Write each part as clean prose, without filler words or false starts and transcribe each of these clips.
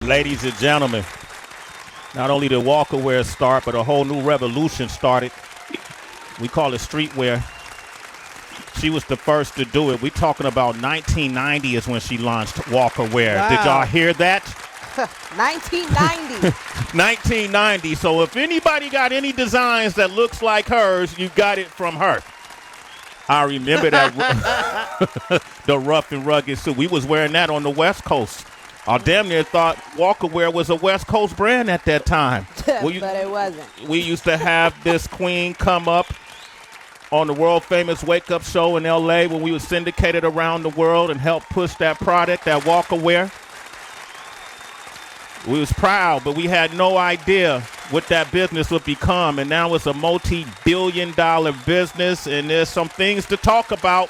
Ladies and gentlemen, not only did Walker Wear start, but a whole new revolution started. We call it streetwear. She was the first to do it. We're talking about 1990 is when she launched Walker Wear. Wow. Did y'all hear that? 1990. 1990. So if anybody got any designs that looks like hers, you got it from her. I remember that the rough and rugged suit. We was wearing that on the West Coast. I damn near thought Walker Wear was a West Coast brand at that time. But it wasn't. We used to have this queen come up on the world famous Wake Up show in L.A. when we were syndicated around the world and helped push that product, that Walker Wear. We was proud, but we had no idea what that business would become. And now it's a multi-billion-dollar business, and there's some things to talk about.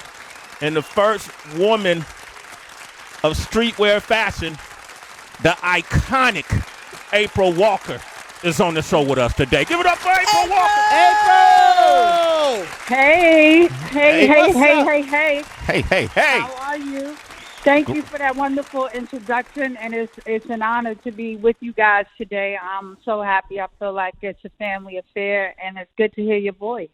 And the first woman of streetwear fashion, the iconic April Walker, is on the show with us today. Give it up for April Walker. April! Hey. Hey, How are you? Thank you for that wonderful introduction, and it's an honor to be with you guys today. I'm so happy. I feel like it's a family affair, and it's good to hear your voice.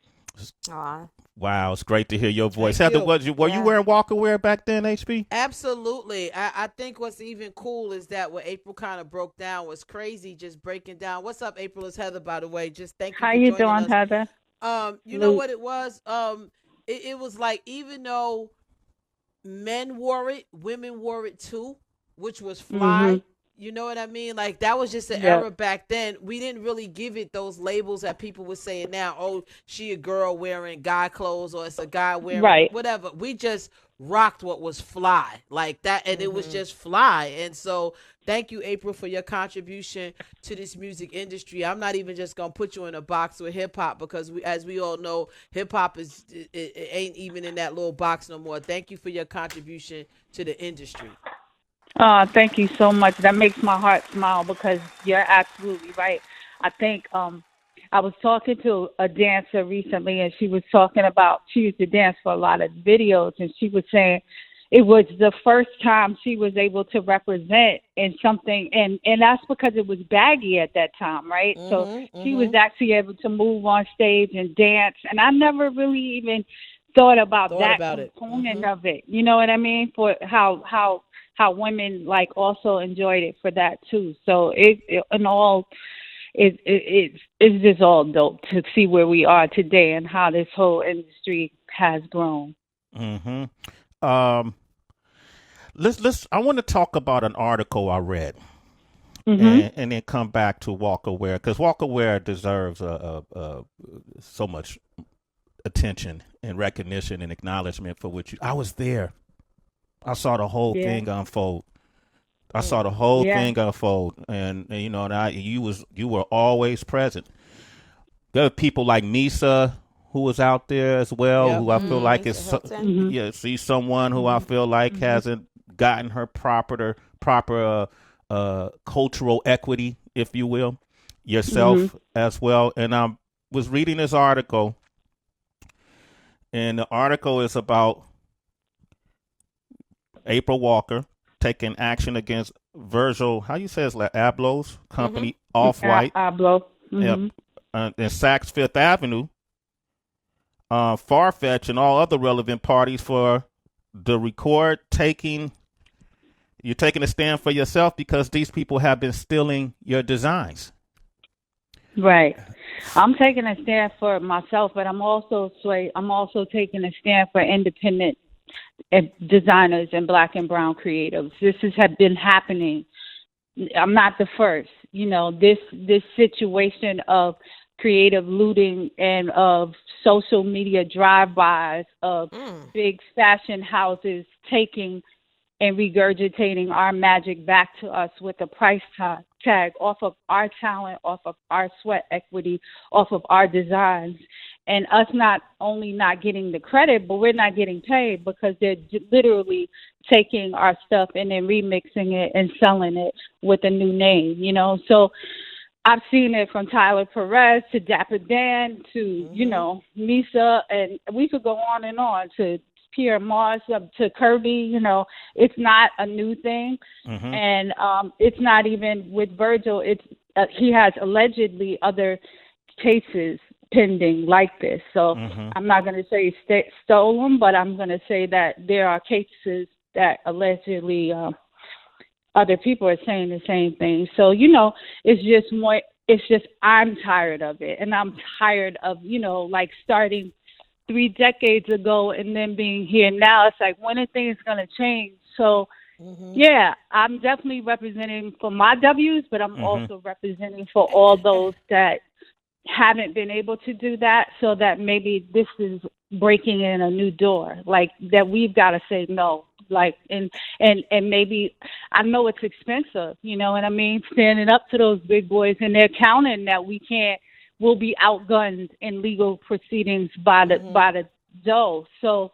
Aw. Wow, it's great to hear your voice. Thank Heather, you. were you wearing Walker Wear back then, HB? Absolutely. I think what's even cool is that what April kind of broke down was crazy, just breaking down. What's up, April? It's Heather, by the way. Just thank you How for you joining doing, us. Heather? You know what it was? It was like, even though men wore it, women wore it too, which was fly. Mm-hmm. You know what I mean? Like, that was just an era back then. We didn't really give it those labels that people were saying now. Oh, she a girl wearing guy clothes, or it's a guy wearing whatever. We just rocked what was fly like that, and it was just fly. And so thank you, April, for your contribution to this music industry. I'm not even just gonna put you in a box with hip hop, because as we all know, hip hop it ain't even in that little box no more. Thank you for your contribution to the industry. Thank you so much. That makes my heart smile, because you're absolutely right. I think I was talking to a dancer recently, and she was talking about, she used to dance for a lot of videos, and she was saying it was the first time she was able to represent in something, and that's because it was baggy at that time, right? So she was actually able to move on stage and dance, and I never really even thought about that component of it. You know what I mean? For how women like also enjoyed it for that too. So it's just all dope to see where we are today and how this whole industry has grown. Mm-hmm. I want to talk about an article I read, and then come back to Walker Wear, because Walker Wear deserves so much attention and recognition and acknowledgement for what you. I was there. I saw the whole thing unfold. And you know, and you were always present. There are people like Nisa, who was out there as well, who I feel like is see someone who I feel like hasn't gotten her proper cultural equity, if you will, yourself as well. And I was reading this article, and the article is about April Walker taking action against Virgil, how you say it's like Abloh's company, Off-White, Abloh, in Saks Fifth Avenue, Farfetch, and all other relevant parties for the record you're taking a stand for yourself because these people have been stealing your designs. Right. I'm taking a stand for myself, but I'm also taking a stand for independent designers and Black and brown creatives. This has been happening. I'm not the first. You know, this situation of creative looting and of social media drive-bys of big fashion houses taking and regurgitating our magic back to us with a price tag off of our talent, off of our sweat equity, off of our designs. And us not only not getting the credit, but we're not getting paid because they're literally taking our stuff and then remixing it and selling it with a new name, you know. So I've seen it from Tyler Perez to Dapper Dan to, you know, Misa, and we could go on and on to Pierre Mars up to Kirby, you know, it's not a new thing. And it's not even with Virgil. It's he has allegedly other cases pending like this. So I'm not going to say stole them, but I'm going to say that there are cases that allegedly other people are saying the same thing. So, you know, it's just I'm tired of it. And I'm tired of, you know, like starting 3 decades ago and then being here now. It's like, when are things going to change? So, yeah, I'm definitely representing for my W's, but I'm also representing for all those that haven't been able to do that, so that maybe this is breaking in a new door, like that we've got to say no. Like, and maybe, I know it's expensive, you know what I mean? Standing up to those big boys, and they're counting that we'll be outgunned in legal proceedings by the dough. So,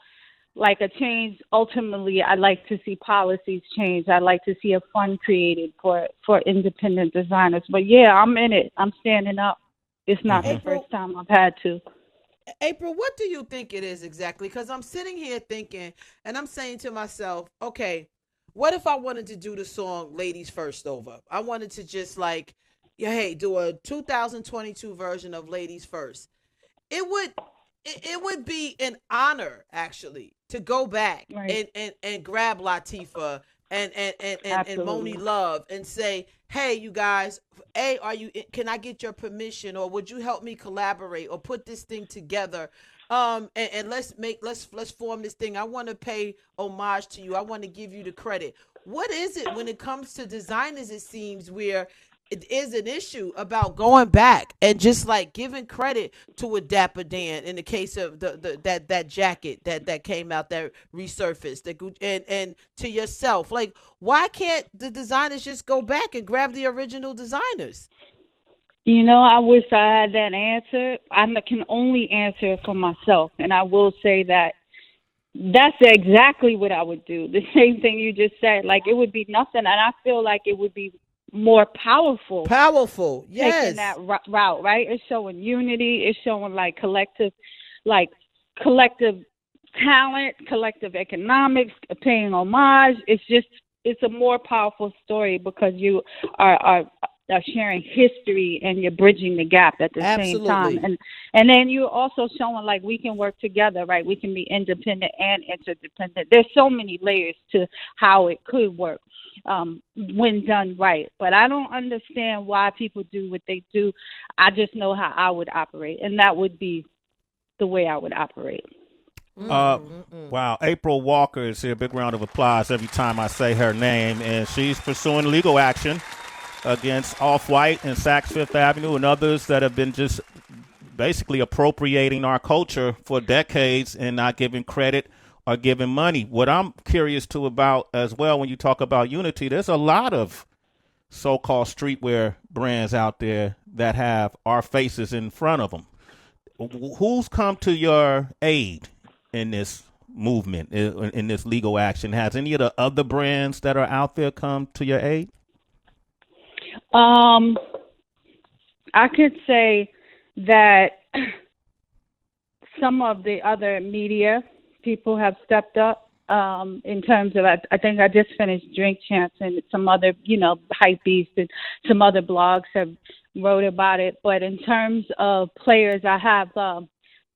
like a change, ultimately, I'd like to see policies change. I'd like to see a fund created for independent designers. But yeah, I'm in it. I'm standing up. It's not the first time I've had to. April, what do you think it is exactly? Because I'm sitting here thinking, and I'm saying to myself, okay, what if I wanted to do the song Ladies First over? I wanted to just like, hey, do a 2022 version of Ladies First. It would be an honor, actually, to go back and grab Latifah and Moni Love and say, hey, you guys, can I get your permission, or would you help me collaborate or put this thing together? And let's form this thing. I want to pay homage to you. I want to give you the credit. What is it when it comes to designers, it seems, where it is an issue about going back and just like giving credit to a Dapper Dan in the case of that jacket that came out, that resurfaced, and to yourself? Like, why can't the designers just go back and grab the original designers? You know, I wish I had that answer. I can only answer for myself, and I will say that that's exactly what I would do. The same thing you just said. Like, it would be nothing, and I feel like it would be more powerful, yes, taking that route, right? It's showing unity. It's showing like collective talent, collective economics, paying homage. It's a more powerful story because you are sharing history and you're bridging the gap at the same time. And then you're also showing like we can work together, right? We can be independent and interdependent. There's so many layers to how it could work when done right. But I don't understand why people do what they do. I just know how I would operate, and that would be the way I would operate. Wow. April Walker is here. Big round of applause every time I say her name. And she's pursuing legal action against Off-White and Saks Fifth Avenue and others that have been just basically appropriating our culture for decades and not giving credit or giving money. What I'm curious too about as well, when you talk about unity, there's a lot of so-called streetwear brands out there that have our faces in front of them. Who's come to your aid in this movement, in this legal action? Has any of the other brands that are out there come to your aid? I could say that some of the other media people have stepped up in terms of, I think I just finished Drink Champs, and some other, Hype Beast and some other blogs have wrote about it. But in terms of players, I have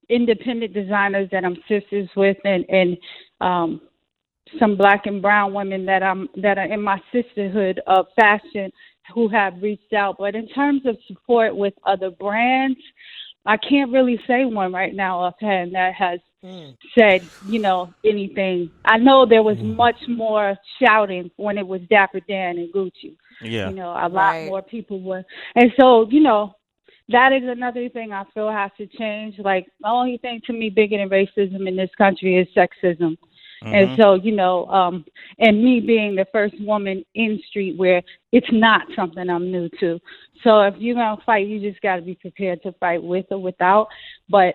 independent designers that I'm sisters with, and some Black and brown women that are in my sisterhood of fashion who have reached out. But in terms of support with other brands, I can't really say one right now offhand that has said, anything. I know there was much more shouting when it was Dapper Dan and Gucci. Yeah. A lot more people were. And so, that is another thing I feel has to change. Like, the only thing to me bigger than racism in this country is sexism. And so, and me being the first woman in streetwear, it's not something I'm new to. So if you're going to fight, you just got to be prepared to fight with or without. But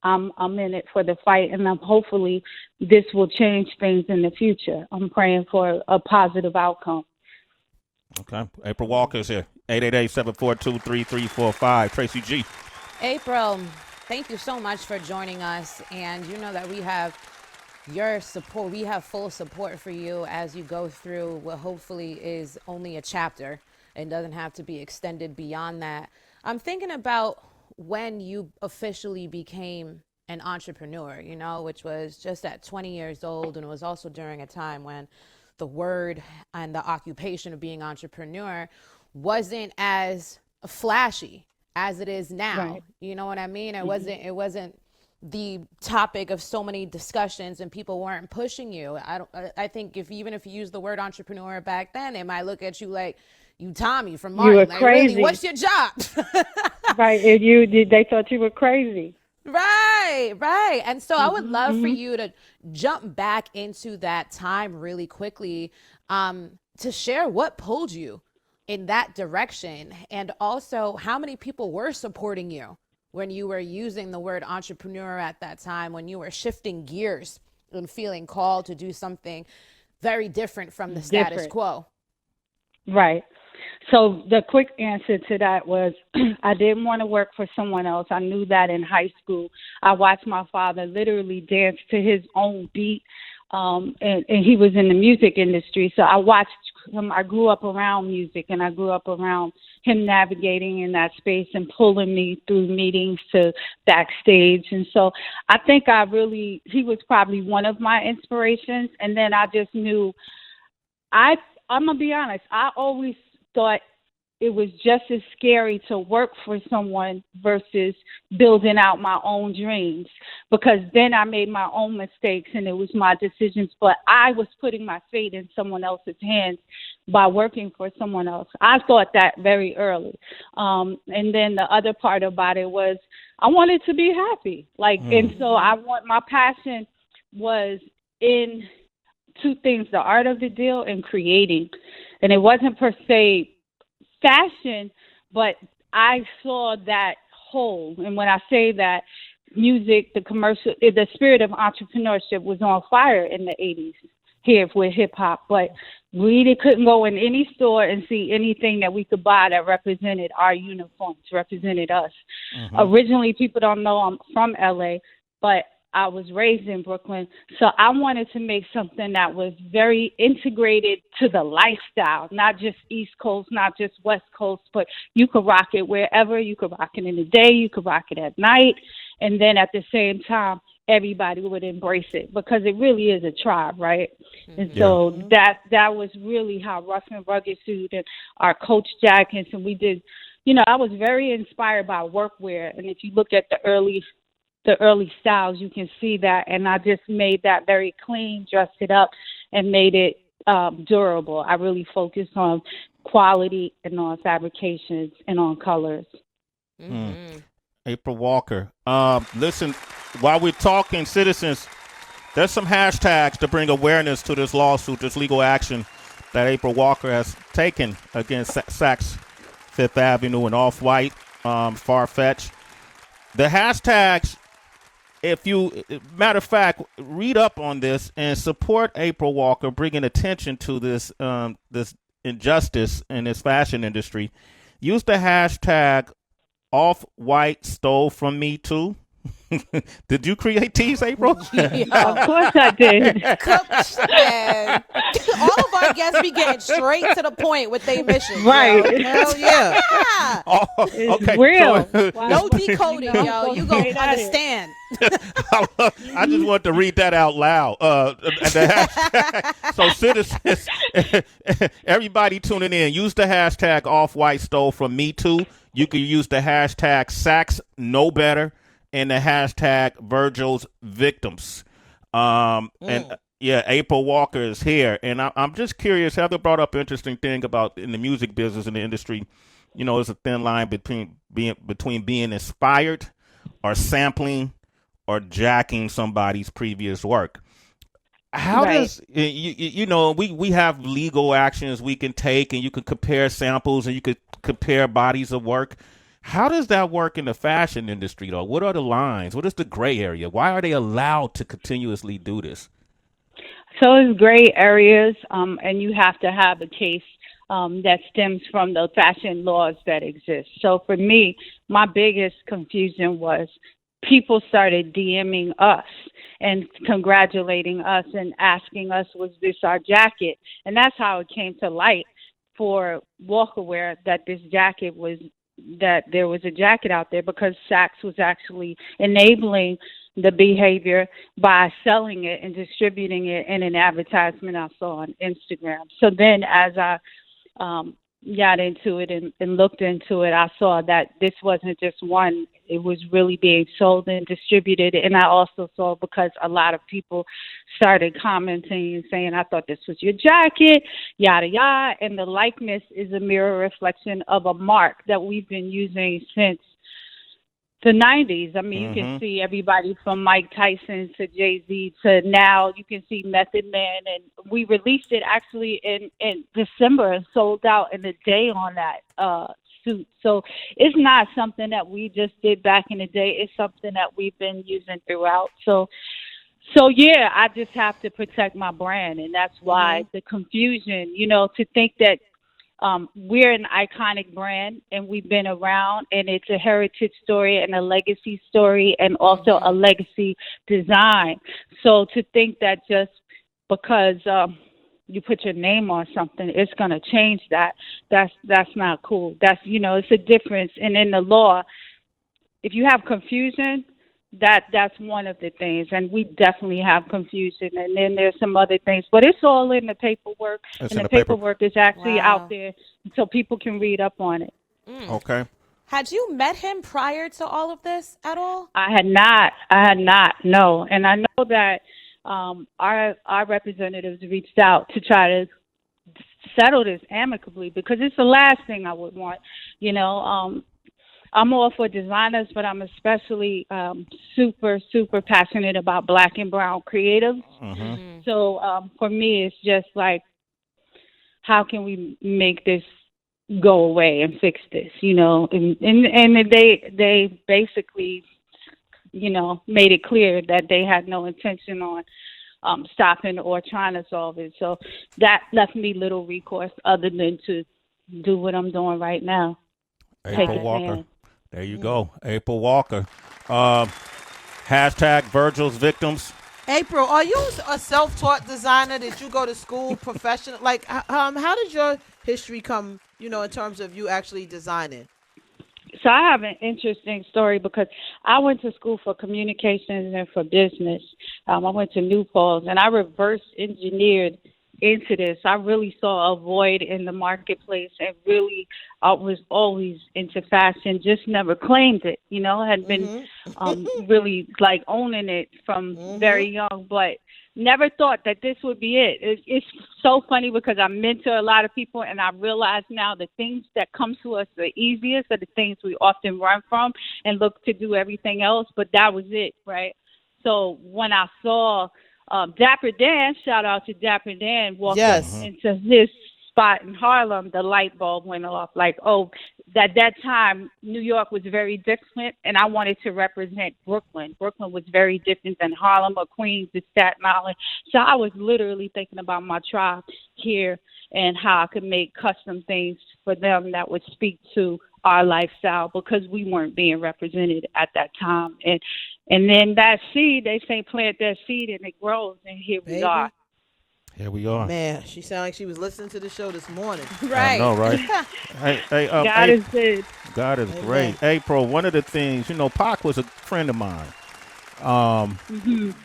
I'm in it for the fight, and hopefully this will change things in the future. I'm praying for a positive outcome. Okay. April Walker's here. 888-742-3345. Tracy G. April, thank you so much for joining us. And you know that we have your support. We have full support for you as you go through what hopefully is only a chapter and doesn't have to be extended beyond that. I'm thinking about when you officially became an entrepreneur, which was just at 20 years old. And it was also during a time when the word and the occupation of being entrepreneur wasn't as flashy as it is now. Right. You know what I mean? It wasn't the topic of so many discussions, and people weren't pushing you. I think even if you use the word entrepreneur back then, they might look at you like, you Tommy from Martin. You were like, crazy. Really, what's your job? Right. And they thought you were crazy. Right. And so I would love for you to jump back into that time really quickly, to share what pulled you in that direction, and also how many people were supporting you when you were using the word entrepreneur at that time, when you were shifting gears and feeling called to do something very different from the status quo. Right. So the quick answer to that was I didn't want to work for someone else. I knew that in high school. I watched my father literally dance to his own beat, and he was in the music industry. So I watched him. I grew up around music, and I grew up around him navigating in that space and pulling me through meetings to backstage. And so I think he was probably one of my inspirations. And then I just knew I'm going to be honest, I always thought it was just as scary to work for someone versus building out my own dreams, because then I made my own mistakes and it was my decisions, but I was putting my fate in someone else's hands by working for someone else. I thought that very early. And then the other part about it was I wanted to be happy. And so my passion was in two things: the art of the deal and creating. And it wasn't per se fashion, but I saw that whole. And when I say that, music, the spirit of entrepreneurship was on fire in the 80s here with hip hop. But we couldn't go in any store and see anything that we could buy that represented our uniforms, represented us. Originally, people don't know I'm from LA, but I was raised in Brooklyn, so I wanted to make something that was very integrated to the lifestyle, not just East Coast, not just West Coast, but you could rock it wherever. You could rock it in the day, you could rock it at night, and then at the same time, everybody would embrace it, because it really is a tribe, right? And so that was really how Rough and Rugged Suit and our Coach jackets, and we did, I was very inspired by workwear, and if you look at the early styles, you can see that. And I just made that very clean, dressed it up, and made it durable. I really focused on quality and on fabrications and on colors. April Walker. Listen, while we're talking, citizens, there's some hashtags to bring awareness to this lawsuit, this legal action that April Walker has taken against Saks Fifth Avenue and Off-White, Farfetch. The hashtags, matter of fact, read up on this and support April Walker bringing attention to this this injustice in this fashion industry. Use the hashtag Off-White stole from me too. Did you create these, April? Of course I did. Man. All of our guests be getting straight to the point with their mission. Right. Yo. Hell yeah. Oh, okay. Real. So, No decoding, yo. You gonna understand. I just want to read that out loud. So citizens, everybody tuning in, use the hashtag Off-White stole from me too. You can use the hashtag Saks know better and the hashtag Virgil's victims. And April Walker is here. And I'm just curious, Heather brought up an interesting thing about in the music business, in the industry, there's a thin line between being inspired or sampling or jacking somebody's previous work. How does, we have legal actions we can take, and you can compare samples and you could compare bodies of work. How does that work in the fashion industry, though? What are the lines? What is the gray area? Why are they allowed to continuously do this? So it's gray areas, and you have to have a case that stems from the fashion laws that exist. So for me, my biggest confusion was people started DMing us and congratulating us and asking us, was this our jacket? And that's how it came to light for Walkerwear that there was a jacket out there, because Saks was actually enabling the behavior by selling it and distributing it in an advertisement I saw on Instagram. So then as I got into it and looked into it, I saw that this wasn't just one. It was really being sold and distributed. And I also saw, because a lot of people started commenting and saying, I thought this was your jacket, yada, yada. And the likeness is a mirror reflection of a mark that we've been using since the 90s. I mean, you can see everybody from Mike Tyson to Jay-Z to now. You can see Method Man. And we released it actually in December and sold out in a day on that suit. So it's not something that we just did back in the day. It's something that we've been using throughout. So yeah, I just have to protect my brand. And that's why the confusion, to think that we're an iconic brand and we've been around, and it's a heritage story and a legacy story and also a legacy design. So to think that just because you put your name on something, it's going to change that's not cool. That's, it's a difference. And in the law, if you have confusion, that's one of the things, and we definitely have confusion. And then there's some other things, but it's all in the paperwork, and the paperwork is actually out there, so people can read up on it. Okay. Had you met him prior to all of this at all? I had not, no. And I know that our representatives reached out to try to settle this amicably, because it's the last thing I would want, I'm all for designers, but I'm especially super, super passionate about Black and brown creatives. So for me, it's just like, how can we make this go away and fix this, And they basically, made it clear that they had no intention on stopping or trying to solve it. So that left me little recourse other than to do what I'm doing right now. April Walker. There you go. April Walker. Hashtag Virgil's Victims. April, are you a self-taught designer? Did you go to school professional? Like, how did your history come, in terms of you actually designing? So I have an interesting story, because I went to school for communications and for business. I went to New Paltz, and I reverse engineered into this. I really saw a void in the marketplace, and really was always into fashion, just never claimed it, had been really like owning it from very young, but never thought that this would be it. It's so funny, because I mentor a lot of people, and I realize now the things that come to us the easiest are the things we often run from and look to do everything else, but that was it, right? So when I saw Dapper Dan, shout out to Dapper Dan, walking into his spot in Harlem, the light bulb went off. Like, at that time, New York was very different, and I wanted to represent Brooklyn. Brooklyn was very different than Harlem or Queens or Staten Island. So I was literally thinking about my tribe here and how I could make custom things for them that would speak to our lifestyle, because we weren't being represented at that time. And then that seed, they say plant that seed and it grows, and here we are. Here we are. Man, she sounded like she was listening to the show this morning. Right. I know, right? hey, God is good. God is great. April, one of the things, Pac was a friend of mine.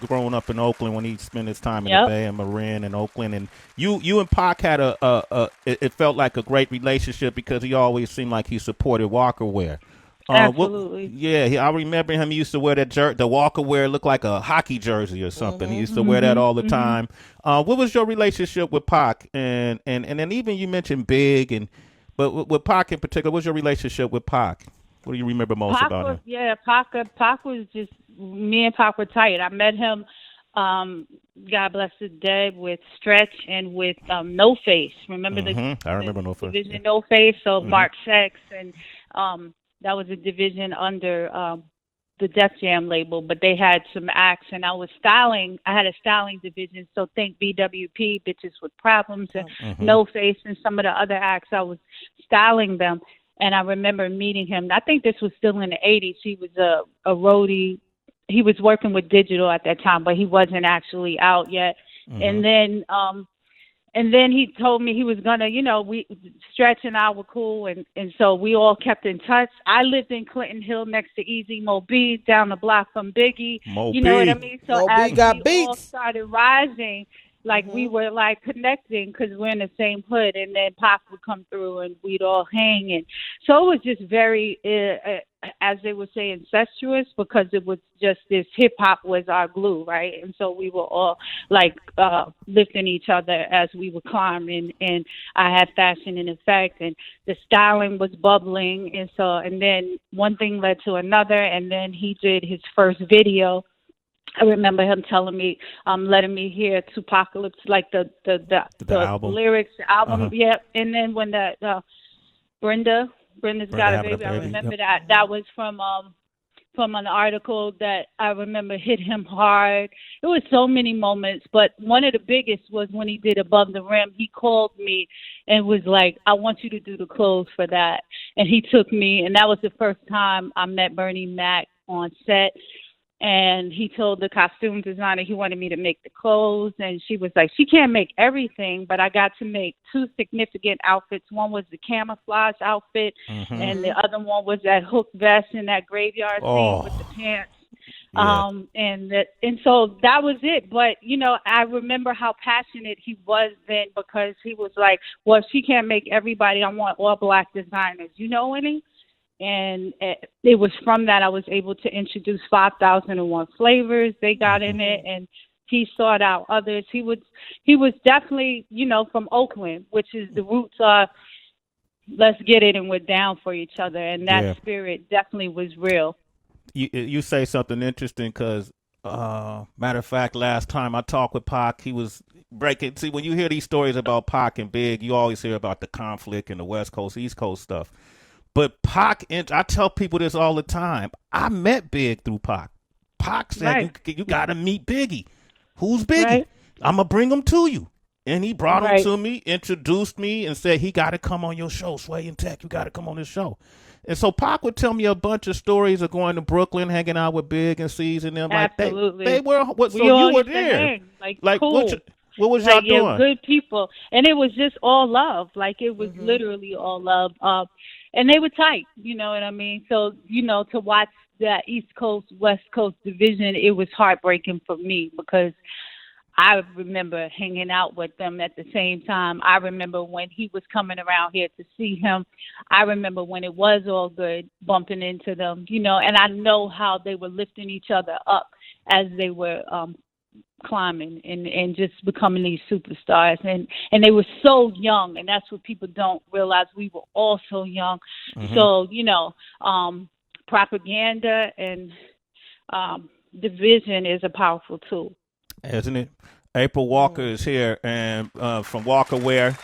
Growing up in Oakland, when he spent his time in the Bay and Marin and Oakland, and you and Pac had it felt like a great relationship, because he always seemed like he supported Walkerwear. Absolutely. I remember him. He used to wear that the Walkerwear looked like a hockey jersey or something. He used to wear that all the time. What was your relationship with Pac? And then even you mentioned Big, but with Pac in particular, what's your relationship with Pac? What do you remember most about him? Yeah, Pac was just, me and Pac were tight. I met him, God bless his dead, with Stretch and with No Face. Remember I remember No Face. Division No Face, so Mark Sex, and that was a division under the Def Jam label, but they had some acts, and I had a styling division, so think BWP, Bitches with Problems, and No Face, and some of the other acts, I was styling them. And I remember meeting him. I think this was still in the 80s. He was a roadie he was working with digital at that time, but he wasn't actually out yet. Mm-hmm. And then he told me he was gonna, we Stretch and I were cool, and so we all kept in touch. I lived in Clinton Hill next to Easy Mo B, down the block from Biggie. You know what I mean? So as we all started rising, like we were like connecting because we're in the same hood, and then Pac would come through and we'd all hang, and so it was just very, as they would say, incestuous, because it was just this hip hop was our glue, right? And so we were all like lifting each other as we were climbing, and I had fashion in effect, and the styling was bubbling, and then one thing led to another, and then he did his first video. I remember him telling me, letting me hear Tupacalypse, like the album. Lyrics, the album, yeah. And then when Brenda's Got a Baby, I remember that was from an article that I remember hit him hard. It was so many moments, but one of the biggest was when he did Above the Rim. He called me and was like, I want you to do the clothes for that. And he took me, and that was the first time I met Bernie Mac on set. And he told the costume designer he wanted me to make the clothes. And she was like, she can't make everything, but I got to make two significant outfits. One was the camouflage outfit, and the other one was that hook vest in that graveyard scene with the pants. Yeah. And so that was it. But, I remember how passionate he was then, because he was like, well, she can't make everybody. I want all Black designers. You know any? And it was from that I was able to introduce 5,001 flavors. They got in it, and he sought out others. He was definitely, from Oakland, which is the roots are, let's get it and we're down for each other. And that spirit definitely was real. You say something interesting, because matter of fact, last time I talked with Pac, he was breaking. See, when you hear these stories about Pac and Big, you always hear about the conflict and the West Coast, East Coast stuff. But Pac, I tell people this all the time. I met Big through Pac. Pac said, you got to meet Biggie. Who's Biggie? Right. I'm going to bring him to you. And he brought him to me, introduced me, and said, he got to come on your show, Sway and Tech. You got to come on this show. And so Pac would tell me a bunch of stories of going to Brooklyn, hanging out with Big and C's and them. Absolutely. They were, so you were there. Like cool. What was y'all doing? Good people. And it was just all love. Like, it was literally all love. And they were tight, you know what I mean? So, to watch that East Coast, West Coast division, it was heartbreaking for me, because I remember hanging out with them at the same time. I remember when he was coming around here to see him. I remember when it was all good, bumping into them, and I know how they were lifting each other up as they were climbing and just becoming these superstars, and they were so young, and that's what people don't realize. We were all so young. So propaganda and division is a powerful tool, isn't it? April Walker is here, and from Walker Wear.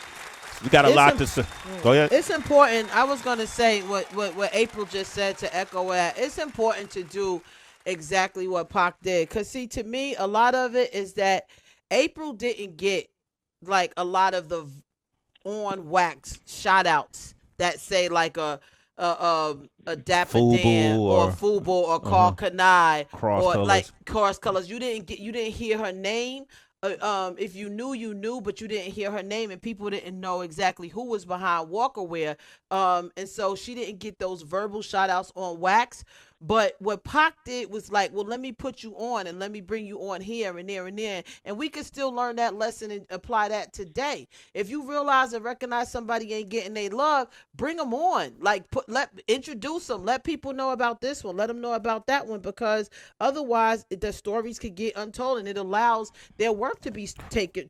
We got a lot to say. Go ahead. It's important. I was going to say what April just said, to echo that. It's important to do exactly what Pac did, because see, to me, a lot of it is that April didn't get like a lot of the on wax shout outs that say like a Dapper Dan or Fubu or Carl Kanai or like Cross Colors. You didn't hear her name. If you knew, you knew, but you didn't hear her name, and people didn't know exactly who was behind Walker Wear. And so she didn't get those verbal shout outs on wax. But what Pac did was like, well, let me put you on and let me bring you on here and there and there. And we can still learn that lesson and apply that today. If you realize and recognize somebody ain't getting their love, bring them on. Like, introduce them. Let people know about this one. Let them know about that one, because otherwise the stories could get untold, and it allows their work to be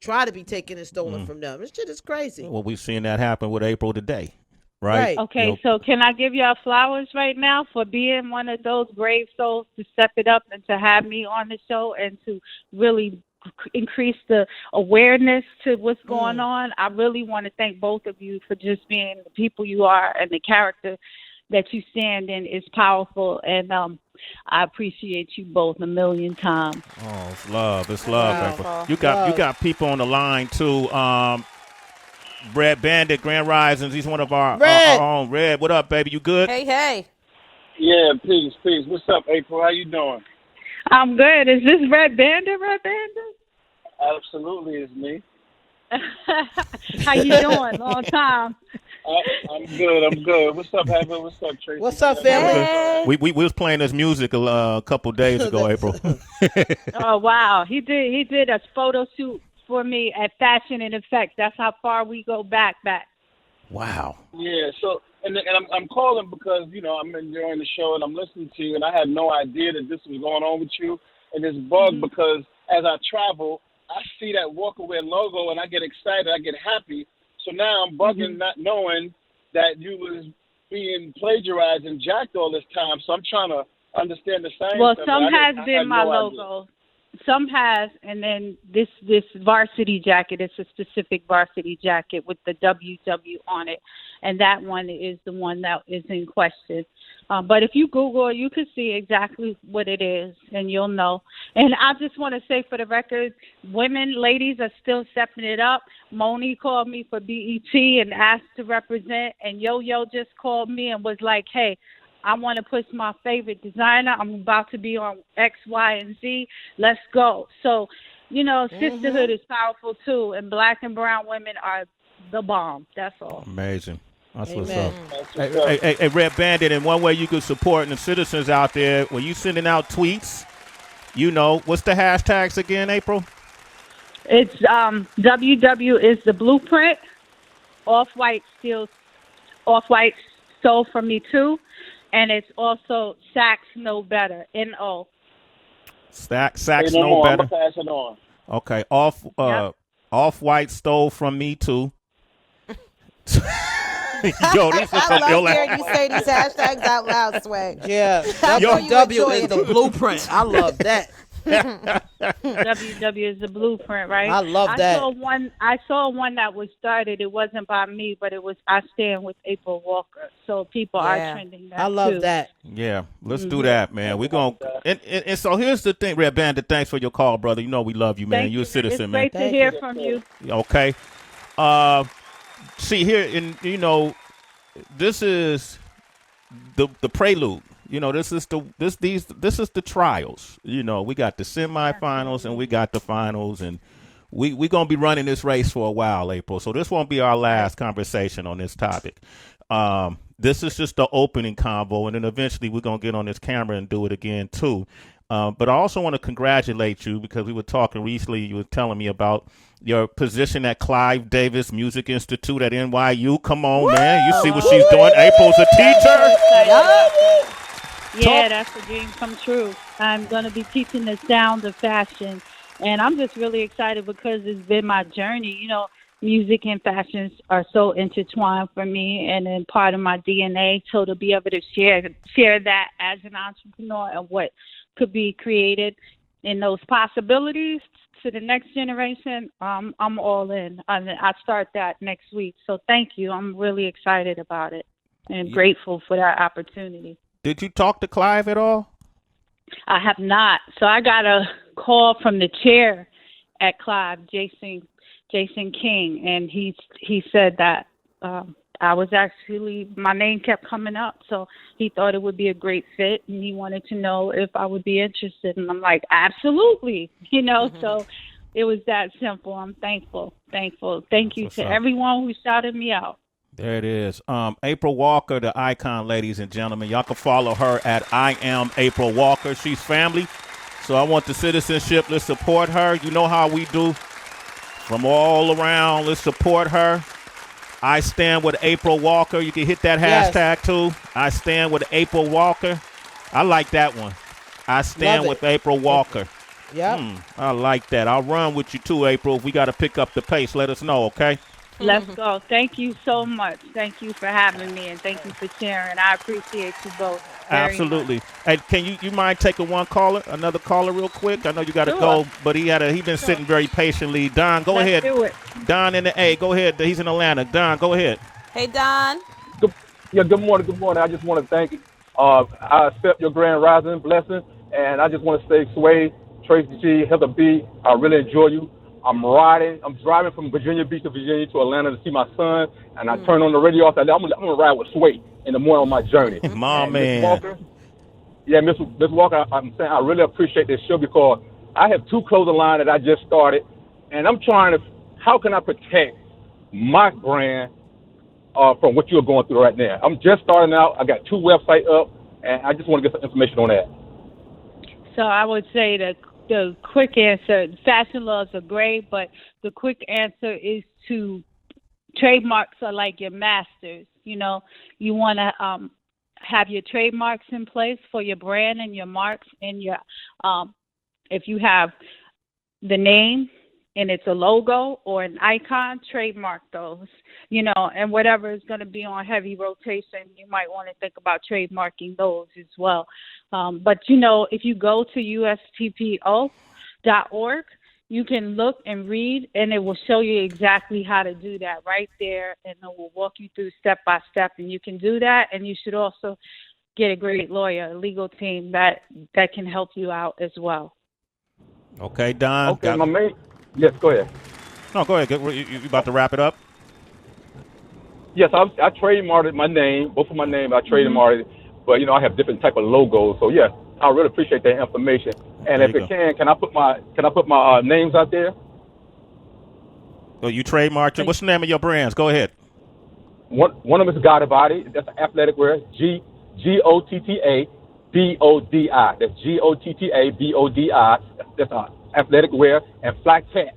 try to be taken and stolen from them. This shit is crazy. Well, we've seen that happen with April today. Right. Okay, so can I give y'all flowers right now for being one of those brave souls to step it up and to have me on the show and to really increase the awareness to what's going on? I really want to thank both of you for just being the people you are, and the character that you stand in is powerful, and I appreciate you both a million times. Oh, it's love. It's love, April. You got people on the line too. Red Bandit, Grand Risings. He's one of our own. Red, what up, baby? You good? Hey. Yeah, peace. What's up, April? How you doing? I'm good. Is this Red Bandit? Red Bandit? Absolutely, it's me. How you doing? Long time. I'm good. What's up, Heather? What's up, Tracy? What's up, family? We was playing this music a couple days ago, April. Oh wow, he did a photo shoot for me at Fashion and Effects. That's how far we go back. Wow. Yeah. So, and I'm calling because I'm enjoying the show and I'm listening to you, and I had no idea that this was going on with you, and it's bugged because as I travel, I see that Walkaway logo and I get excited, I get happy. So now I'm bugging not knowing that you was being plagiarized and jacked all this time. So I'm trying to understand the science. Well, some has been my logo. Some has, and then this varsity jacket is a specific varsity jacket with the WW on it, and that one is the one that is in question. But if you Google it, you can see exactly what it is, and you'll know. And I just want to say for the record, ladies are still stepping it up. Moni called me for BET and asked to represent, and Yo-Yo just called me and was like, hey, I want to push my favorite designer. I'm about to be on X, Y, and Z. Let's go. So, sisterhood is powerful, too, and black and brown women are the bomb. That's all. Amazing. That's Amen. what's up. Hey, Red Bandit, and one way you could support the citizens out there, when you sending out tweets, what's the hashtags again, April? It's WW is the blueprint. Off-White stole from me, too. And it's also Saks Know Better, N-O. Saks Know Better. I'm pass it on. Okay, Off-White stole from me, too. Yo, these are some I love hearing you say these hashtags out loud, Sway. Yeah, WW is the blueprint. I love that. WW is the blueprint, right? I love that. I saw one that was started. It wasn't by me, but it was I Stand with April Walker. So people are trending that. I love too. that. Yeah, let's do that, man. We're going and so here's the thing, Red Bandit, thanks for your call, brother. We love you, man. You're a citizen, man. It's great to hear from you. Okay. See here, this is the prelude. This is the trials. We got the semifinals and we got the finals, and we gonna be running this race for a while, April. So this won't be our last conversation on this topic. This is just the opening convo, and then eventually we're gonna get on this camera and do it again too. But I also want to congratulate you because we were talking recently. You were telling me about your position at Clive Davis Music Institute at NYU. Come on, man. You see what she's doing. April's a teacher. Yeah, that's a dream come true. I'm going to be teaching the sound of fashion, and I'm just really excited because it's been my journey. Music and fashion are so intertwined for me and then part of my DNA. So to be able to share that as an entrepreneur and what could be created in those possibilities to the next generation, I'm all in. I start that next week. So thank you. I'm really excited about it and grateful for that opportunity. Did you talk to Clive at all? I have not. So I got a call from the chair at Clive, Jason King, and he said that I was actually, my name kept coming up, so he thought it would be a great fit, and he wanted to know if I would be interested, and I'm like, absolutely, so it was that simple. I'm thankful. Thank you to everyone who shouted me out. There it is. April Walker, the icon, ladies and gentlemen. Y'all can follow her at I Am April Walker. She's family. So I want the citizenship. Let's support her. You know how we do. From all around, let's support her. I Stand with April Walker. You can hit that hashtag too. I Stand with April Walker. I like that one. I Stand with April Walker. Yeah. I like that. I'll run with you too, April. If we got to pick up the pace, let us know, okay? Let's go. Thank you so much. Thank you for having me, and thank you for sharing. I appreciate you both. Absolutely. Hey, can you mind taking another caller real quick? I know you got to go, but he been sitting very patiently. Don, go ahead. Do it. Don in the A, go ahead. He's in Atlanta. Don, go ahead. Hey, Don. Good morning. I just want to thank you. I accept your grand rising blessing, and I just want to say, Sway, Tracy G, Heather B, I really enjoy you. I'm driving from Virginia Beach to Virginia to Atlanta to see my son, and I turn on the radio. I said, I'm gonna ride with Sway in the morning on my journey. My man. Walker, Yeah, Miss Walker, I'm saying I really appreciate this show because I have 2 clothing lines that I just started, and I'm trying to, how can I protect my brand from what you're going through right now? I'm just starting out. I got 2 websites up, and I just want to get some information on that. So I would say the quick answer, fashion laws are great, but the quick answer is to trademarks are like your masters. You know, you want to have your trademarks in place for your brand and your marks and your if you have the name and it's a logo or an icon, trademark those, you know, and whatever is going to be on heavy rotation, you might want to think about trademarking those as well. But, you know, if you go to USTPO.org, you can look and read, and it will show you exactly how to do that right there, and it will walk you through step by step, and you can do that. And you should also get a great lawyer, a legal team that can help you out as well. Okay, Don. Okay, my main. Yes, go ahead. No, go ahead. You about to wrap it up? Yes, I trademarked my name, both of my names. I trademarked it, but you know I have different type of logos. So yeah, I really appreciate that information. And if it can I put my names out there? So you trademarked it. What's the name of your brands? Go ahead. One of them is Gotta Body. That's athletic wear. GOTTA BODI. That's GOTTA BODI. That's athletic wear. And Flat Cats.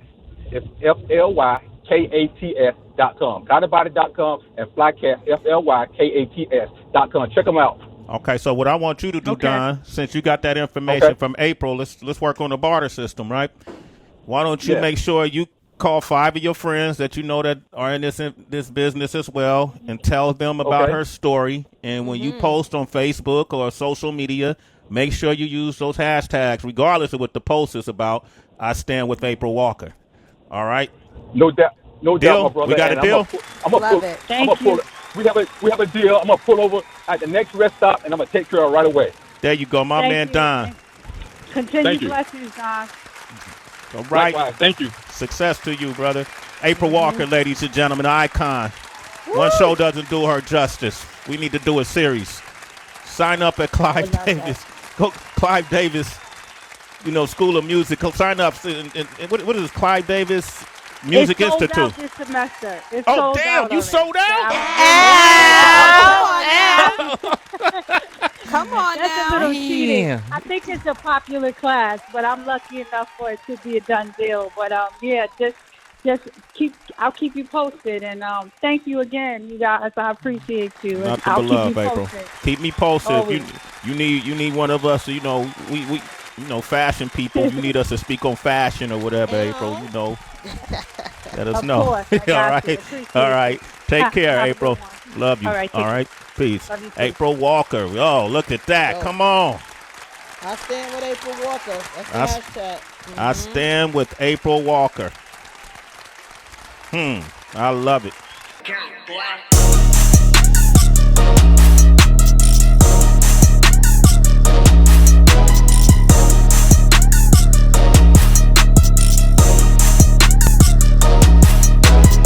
It's FLYKATS.com. GottaBody.com and Flycats FLYKATS.com. Check them out. Okay, so what I want you to do, Don, since you got that information from April, let's work on the barter system, right? Why don't you make sure you call 5 of your friends that you know that are in this business as well, and tell them about her story. And when you post on Facebook or social media, make sure you use those hashtags, regardless of what the post is about. I stand with April Walker. All right. No doubt, my brother. We got a deal. Love it. Thank you. We have a deal. I'm gonna pull over at the next rest stop, and I'm gonna take care of it right away. There you go, my man Don. Continue blessings, Don. All right. Likewise. Thank you. Success to you, brother. April Walker, ladies and gentlemen, icon. One show doesn't do her justice. We need to do a series. Sign up at Clive Davis. Go Clive Davis. You know, School of Music. Sign up. What is this, Clive Davis Music Institute? It's sold out this semester. You sold out? Come on That's now. a little cheating. I think it's a popular class, but I'm lucky enough for it to be a done deal. But I'll keep you posted, and thank you again, you guys. I appreciate you. Nothing but love, April. Keep me posted. Always. You need one of us. You know, we fashion people. You need us to speak on fashion or whatever, April. You know, let us know. All right. Take care, April. Love you. All right. Peace. April Walker. Oh, look at that. Come on. I stand with April Walker. That's the hashtag. I stand with April Walker. I love it.